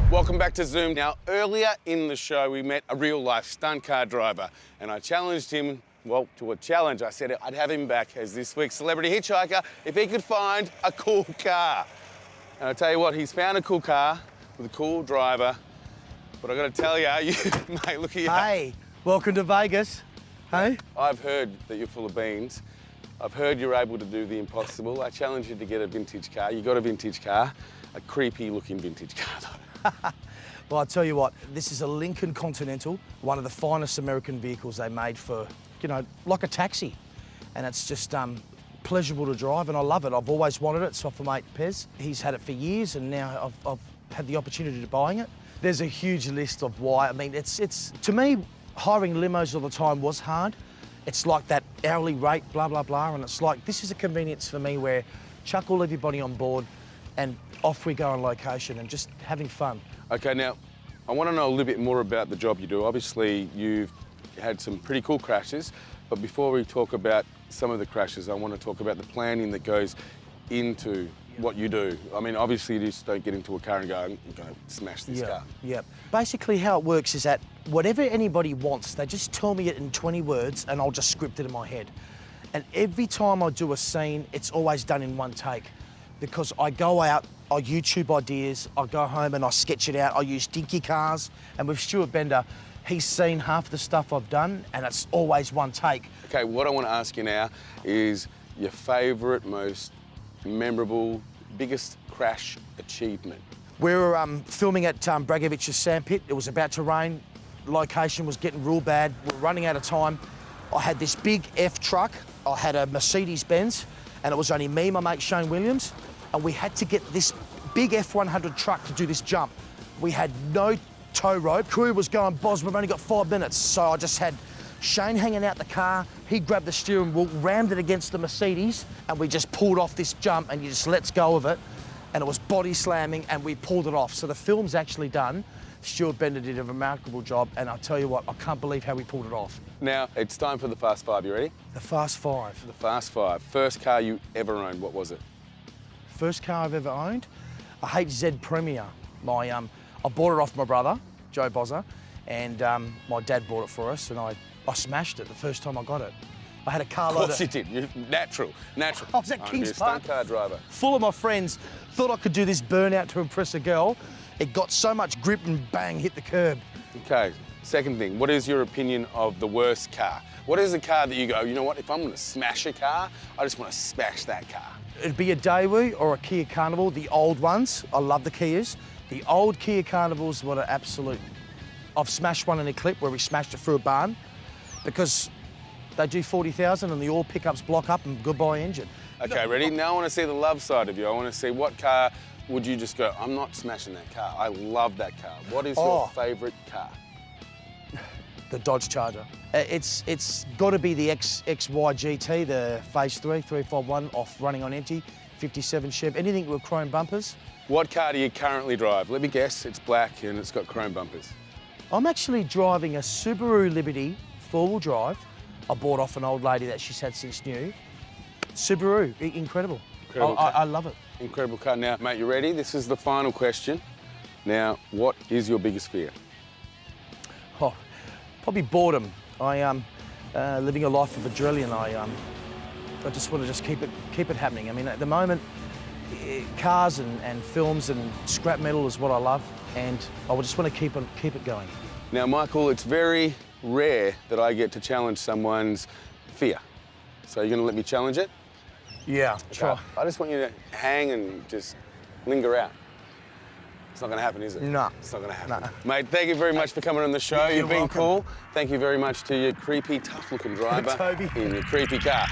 Welcome back to Zoom. Now, earlier in the show, we met a real-life stunt car driver, and I challenged him, well, to a challenge. I said I'd have him back as this week's celebrity hitchhiker if he could find a cool car. And I'll tell you what, he's found a cool car with a cool driver, but I got to tell you, mate, look at you. Hey, welcome to Vegas. Hey? I've heard that you're full of beans. I've heard you're able to do the impossible. I challenge you to get a vintage car. You got a vintage car, a creepy-looking vintage car, though. Well, I'll tell you what, this is a Lincoln Continental, one of the finest American vehicles they made for, you know, like a taxi. And it's just pleasurable to drive, and I love it. I've always wanted it. It's off my mate Pez. He's had it for years, and now I've had the opportunity to buying it. There's a huge list of why. I mean, it's to me, hiring limos all the time was hard. It's like that hourly rate, blah, blah, blah, and it's like, this is a convenience for me where chuck all everybody on board and off we go on location and just having fun. Okay, now, I want to know a little bit more about the job you do. Obviously, you've had some pretty cool crashes, but before we talk about some of the crashes, I want to talk about the planning that goes into what you do. I mean, obviously, you just don't get into a car and go, I'm going to smash this car. Yeah. Basically, how it works is that whatever anybody wants, they just tell me it in 20 words and I'll just script it in my head. And every time I do a scene, it's always done in one take. Because I go out, I YouTube ideas, I go home and I sketch it out. I use dinky cars, and with Stuart Bender, he's seen half the stuff I've done, and it's always one take. Okay, what I want to ask you now is your favourite, most memorable, biggest crash achievement. We were filming at Bragovich's sandpit. It was about to rain. The location was getting real bad. We were running out of time. I had this big F truck. I had a Mercedes-Benz, and it was only me, my mate Shane Williams, and we had to get this big F100 truck to do this jump. We had no tow rope. Crew was going, Boz, we've only got 5 minutes. So I just had Shane hanging out the car. He grabbed the steering wheel, rammed it against the Mercedes, and we just pulled off this jump, and you just lets go of it. And it was body slamming, and we pulled it off. So the film's actually done. Stuart Bender did a remarkable job, and I'll tell you what, I can't believe how we pulled it off. Now, it's time for the Fast Five. You ready? The Fast Five. The Fast Five. First car you ever owned, what was it? First car I've ever owned? A HZ Premier. I bought it off my brother, Joe Bozza, and my dad bought it for us, and I smashed it the first time I got it. I had a car load. Of course you did. You're natural. I was at Kings Park. Stunt car driver. Full of my friends. Thought I could do this burnout to impress a girl. It got so much grip and bang, hit the curb. Okay, second thing, what is your opinion of the worst car? What is a car that you go, you know what, if I'm going to smash a car, I just want to smash that car? It'd be a Daewoo or a Kia Carnival, the old ones. I love the Kias. The old Kia Carnivals were an absolute... I've smashed one in a clip where we smashed it through a barn because they do 40,000 and the all pickups block up and goodbye engine. Okay, ready? Now I want to see the love side of you. I want to see what car would you just go, I'm not smashing that car. I love that car. What is your favourite car? The Dodge Charger. It's got to be the XY GT, the Phase 3, 351, off running on empty, 57 Chev, anything with chrome bumpers. What car do you currently drive? Let me guess, it's black and it's got chrome bumpers. I'm actually driving a Subaru Liberty 4-wheel drive. I bought off an old lady that she's had since new. Subaru, incredible. I love it. Incredible car. Now, mate, you ready? This is the final question. Now, what is your biggest fear? Oh, probably boredom. I am living a life of adrenaline. I just want to keep it happening. I mean, at the moment, cars and films and scrap metal is what I love, and I just want to keep it going. Now, Michael, it's very rare that I get to challenge someone's fear. So you're going to let me challenge it? Yeah, sure. I just want you to hang and just linger out. It's not going to happen, is it? No. It's not going to happen. No. Mate, thank you very much for coming on the show. You've been cool. Thank you very much to your creepy, tough-looking driver Toby. in your creepy car.